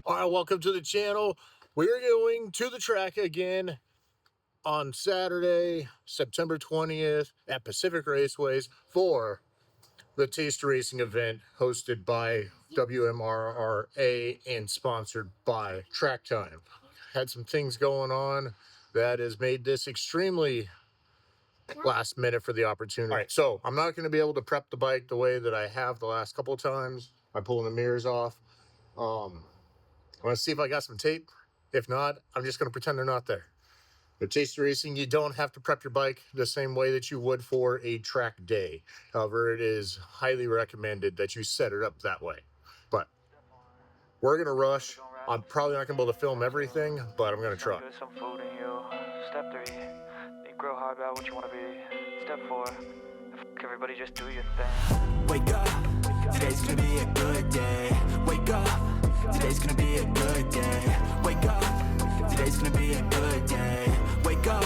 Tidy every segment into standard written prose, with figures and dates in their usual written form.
All right, welcome to the channel. We're going to the track again on Saturday, September 20th at Pacific Raceways for the Taste Racing event hosted by WMRRA and sponsored by Track Time. Had some things going on that has made this extremely last minute for the opportunity. All right, so I'm not going to be able to prep the bike the way that I have the last couple of times by pulling the mirrors off. I want to see if I got some tape. If not, I'm just going to pretend they're not there. With Taste Racing, you don't have to prep your bike the same way that you would for a track day. However, it is highly recommended that you set it up that way. But we're going to rush. I'm probably not going to be able to film everything, but I'm going to try. Some food in you. Step 3, think real hard about what you want to be. Step 4, everybody just do your thing. Wake up, today's gonna be a good day. Wake up, today's gonna be a good day. Wake up, today's gonna be a good day. Wake up,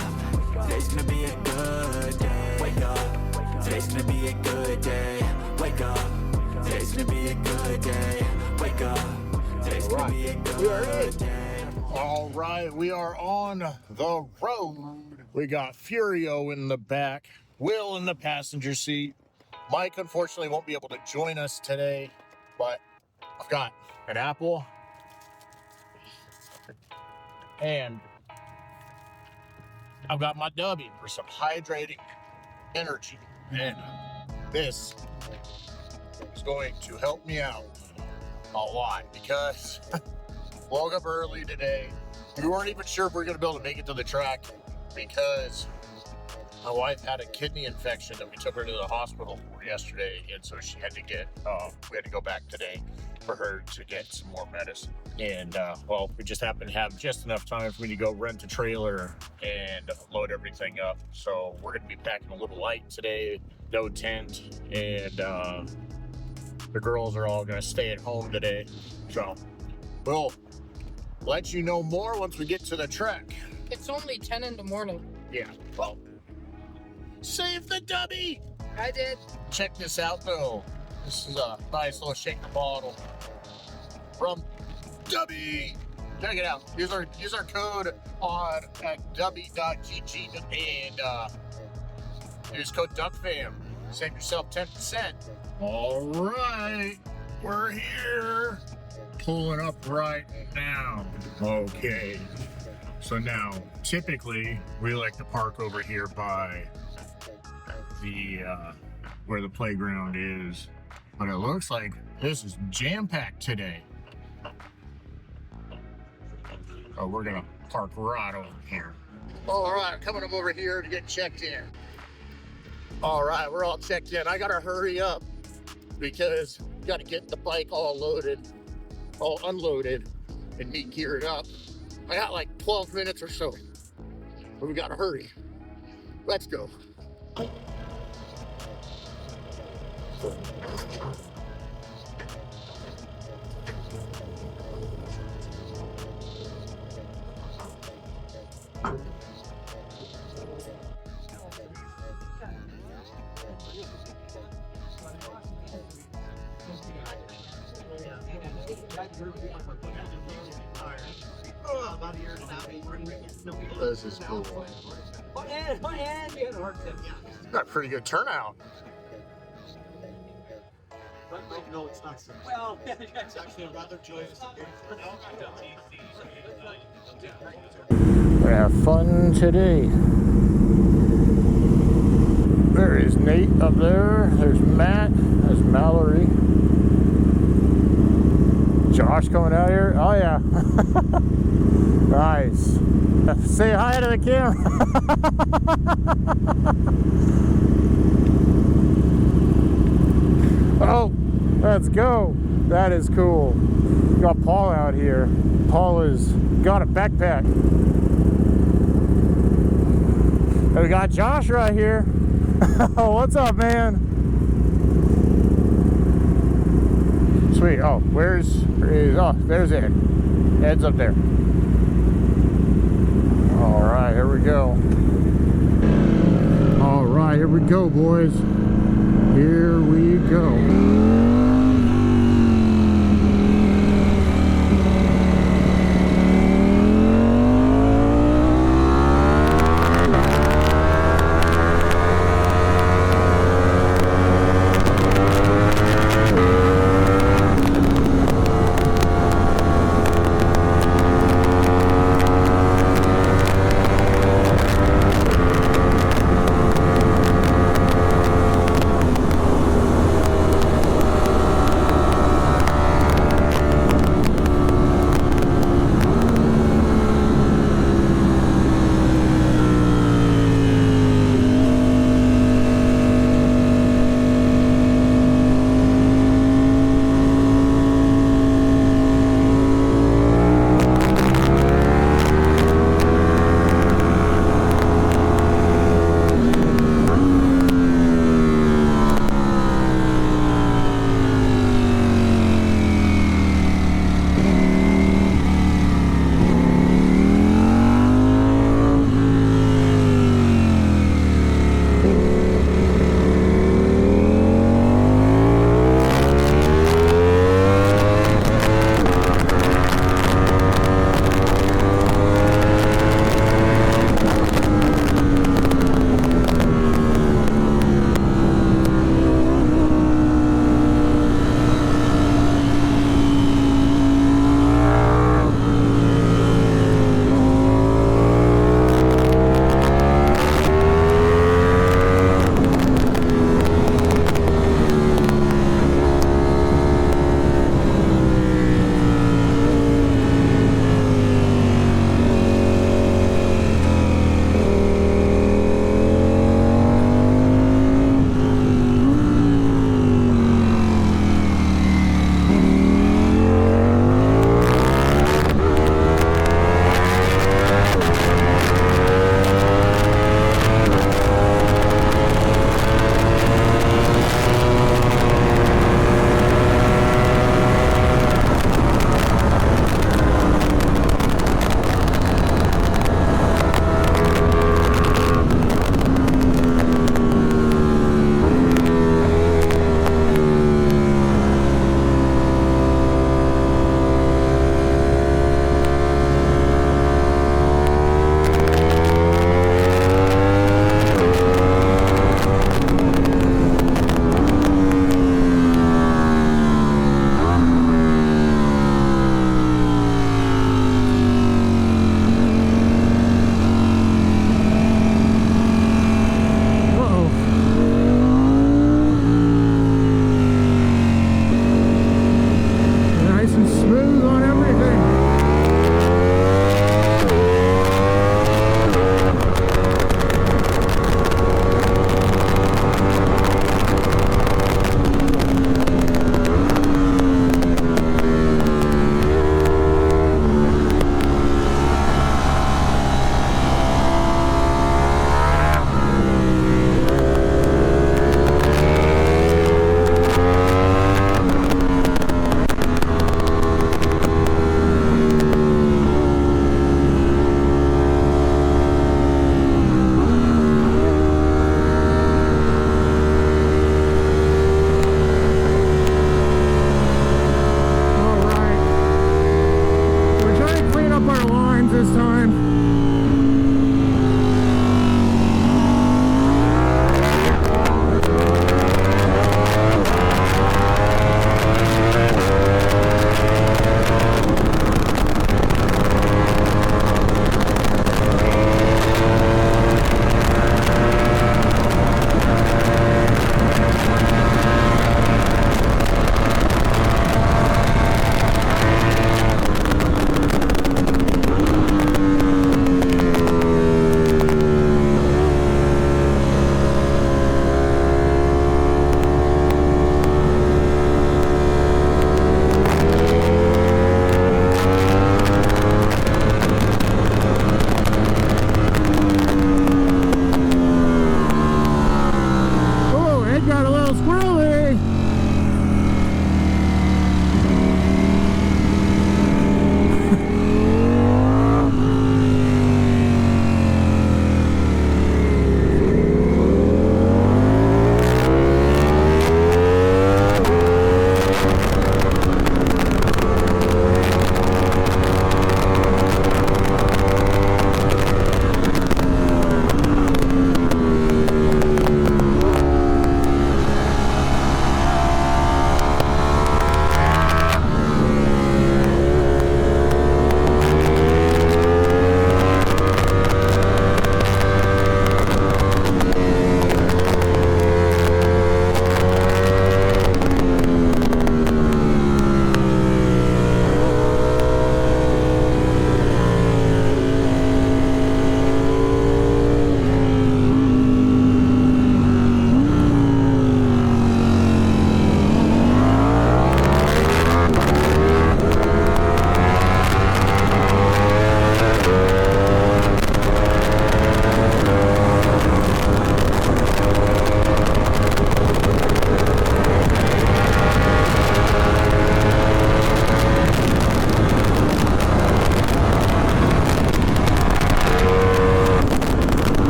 today's gonna be a good day. Wake up, today's gonna be a good day. Wake up, today's gonna be a good day. Wake up, today's gonna be a good day. All right, we are on the road. We got Furio in the back, Will in the passenger seat. Mike, unfortunately, won't be able to join us today, but I've got an apple and I've got my Dubby for some hydrating energy. And this is going to help me out a lot because woke up early today. We weren't even sure if we were going to be able to make it to the track because my wife had a kidney infection that we took her to the hospital for yesterday, and so she had to get, we had to go back today for her to get some more medicine. And, well, we just happened to have just enough time for me to go rent a trailer and load everything up. So we're going to be packing a little light today, no tent, and the girls are all going to stay at home today. So we'll let you know more once we get to the track. It's only 10 in the morning. Yeah, well, save the Dubby! I did. Check this out though. This is a nice little shake the bottle from Dubby. Check it out. Use our code on at dubby.gg and use code DuckFam. Save yourself 10%. All right, we're here. Pulling up right now. Okay. So now, typically, we like to park over here by the where the playground is, but it looks like this is jam-packed today. Oh, we're gonna park right over here. All right, coming up over here to get checked in. All right, we're all checked in. I gotta hurry up because we gotta get the bike all loaded, all unloaded, and be geared up. I got like 12 minutes or so, but we gotta hurry. Let's go. This is cool. Got a pretty good turnout. No, it's not. Well, it's actually a rather joyous. We're gonna have fun today. There is Nate up there. There's Matt. There's Mallory. Josh coming out here. Oh yeah. Nice. Say hi to the camera. Oh, let's go. That is cool. We got Paul out here. Paul has got a backpack. And we got Josh right here. Oh, what's up, man? Sweet. Oh, oh, there's Ed. Ed's up there. All right, here we we go, boys. Here we go.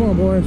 on, boys.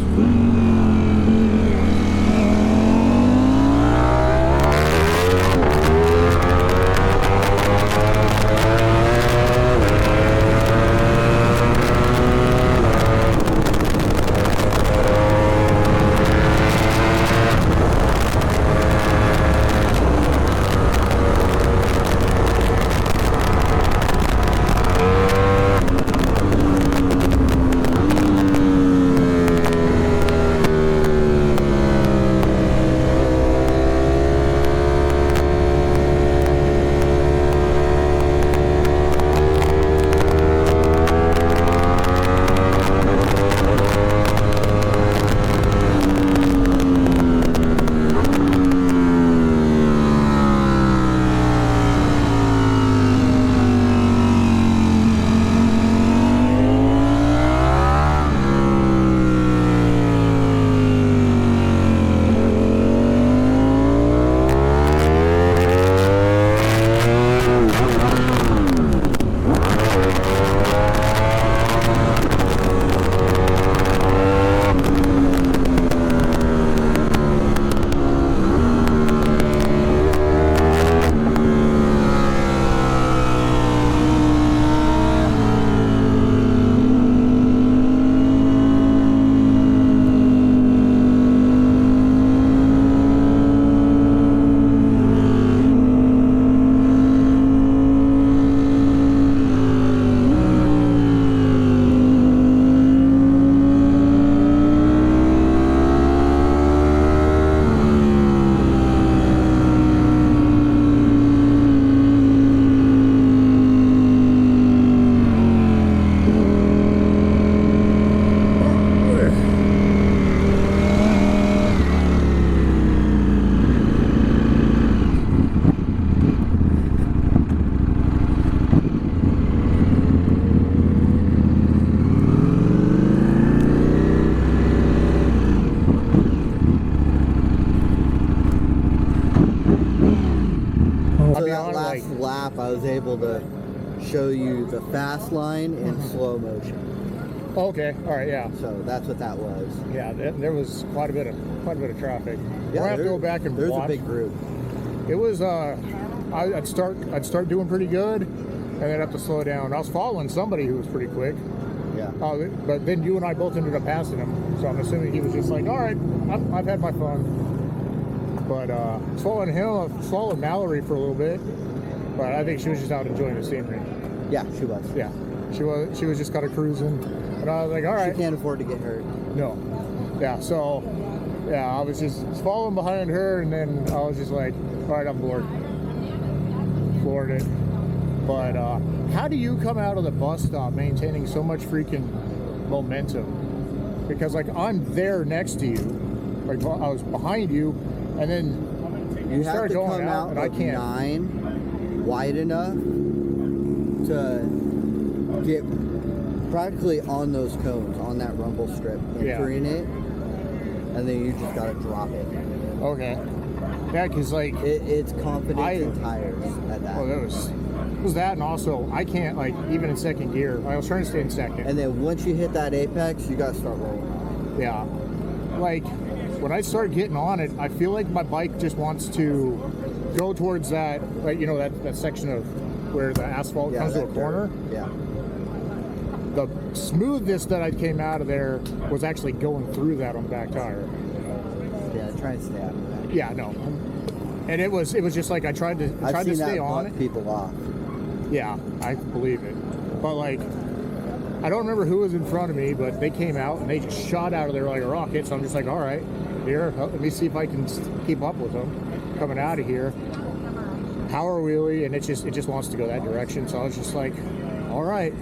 So that last lap, I was able to show you the fast line in slow motion. Okay, all right, yeah. So that's what that was. Yeah, there was quite a bit of traffic. Yeah, We'll have to go back and there's watch. a big group. It was I'd start doing pretty good, and then have to slow down. I was following somebody who was pretty quick. Yeah. But then you and I both ended up passing him, so I'm assuming he was just like, all right, I've had my fun. But following him, I followed Mallory for a little bit, but I think she was just out enjoying the scenery. Yeah, she was. Yeah, she was just kind of cruising, and I was like, all right. She can't afford to get hurt. No. Yeah, so, yeah, I was just following behind her, and then I was just like, all right, I'm bored. Floored it. But how do you come out of the bus stop maintaining so much freaking momentum? Because, like, I'm there next to you. Like, I was behind you, and then You have started to going come out, out and I of can't. 9 wide enough to get practically on those cones, on that rumble strip, entering it, and then you just gotta drop it. Okay. Yeah, because, like... It's confidence in tires at that. Oh, it was that, and also, I can't, like, even in second gear, I was trying to stay in second. And then once you hit that apex, you gotta start rolling. Yeah. Like, when I start getting on it, I feel like my bike just wants to go towards that, like, you know, that section of where the asphalt comes to a corner. Yeah. The smoothness that I came out of there was actually going through that on the back tire. Yeah, try and stay out of that. Yeah, no. And it was just like I tried to stay on it. People off. Yeah, I believe it. But, like, I don't remember who was in front of me, but they came out and they just shot out of there like a rocket. So I'm just like, all right, here, let me see if I can keep up with them coming out of here. Power wheelie, and it just wants to go that direction. So I was just like, all right.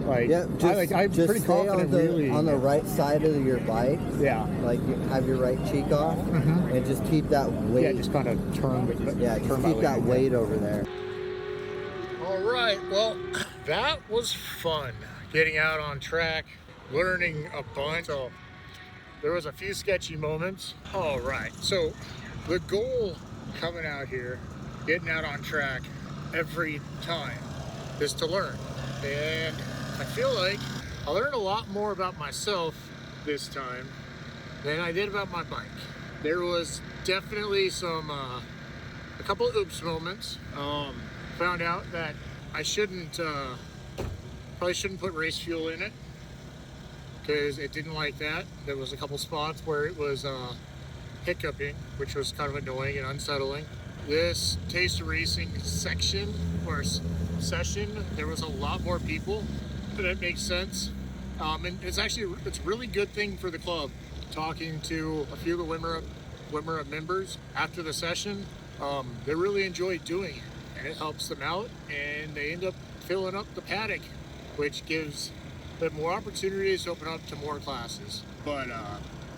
Like, Yeah, I'm just pretty stay confident on the right side of your bike. Yeah. Like, you have your right cheek off, and just keep that weight. Yeah, just kind of turn. Yeah, just turn keep that weight over there. All right, well, that was fun. Getting out on track, learning a bunch. So there was a few sketchy moments. All right, so the goal coming out here, getting out on track every time, is to learn. And I feel like I learned a lot more about myself this time than I did about my bike. There was definitely a couple of oops moments. Found out that I probably shouldn't put race fuel in it because it didn't like that. There was a couple spots where it was hiccuping, which was kind of annoying and unsettling. This Taste of Racing section or session, there was a lot more people. That makes sense. And it's a really good thing for the club. Talking to a few of the Wimmer members after the session, they really enjoy doing it, and it helps them out, and they end up filling up the paddock, which gives them more opportunities to open up to more classes. But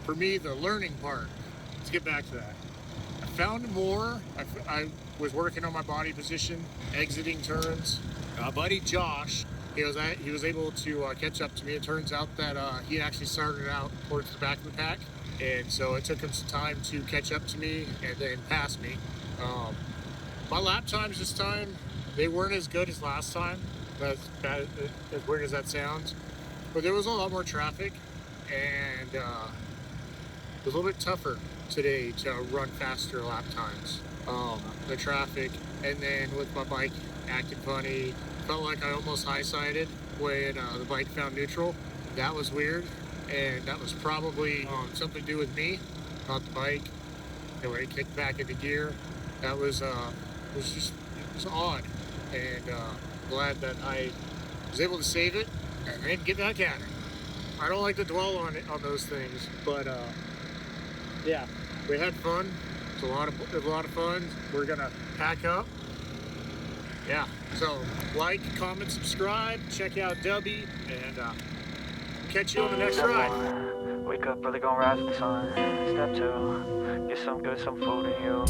for me, the learning part, let's get back to that. I found more. I was working on my body position, exiting turns. Buddy Josh, he was able to catch up to me. It turns out that he actually started out towards the back of the pack, and so it took him some time to catch up to me and then pass me. My lap times this time, they weren't as good as last time. That's bad, as weird as that sounds, but there was a lot more traffic, and it was a little bit tougher today to run faster lap times. The traffic, and then with my bike acting funny, felt like I almost high-sided when the bike found neutral. That was weird, and that was probably something to do with me, not the bike. And when it kicked back into gear, that was odd, and glad that I was able to save it and get back at it. I don't like to dwell on those things, but yeah, we had fun. It was a lot of fun. We're gonna pack up. Yeah, so like, comment, subscribe, check out Dubby, and catch you on the next Step ride. 1, wake up early, gonna rise with the sun. Step 2, get some food in you.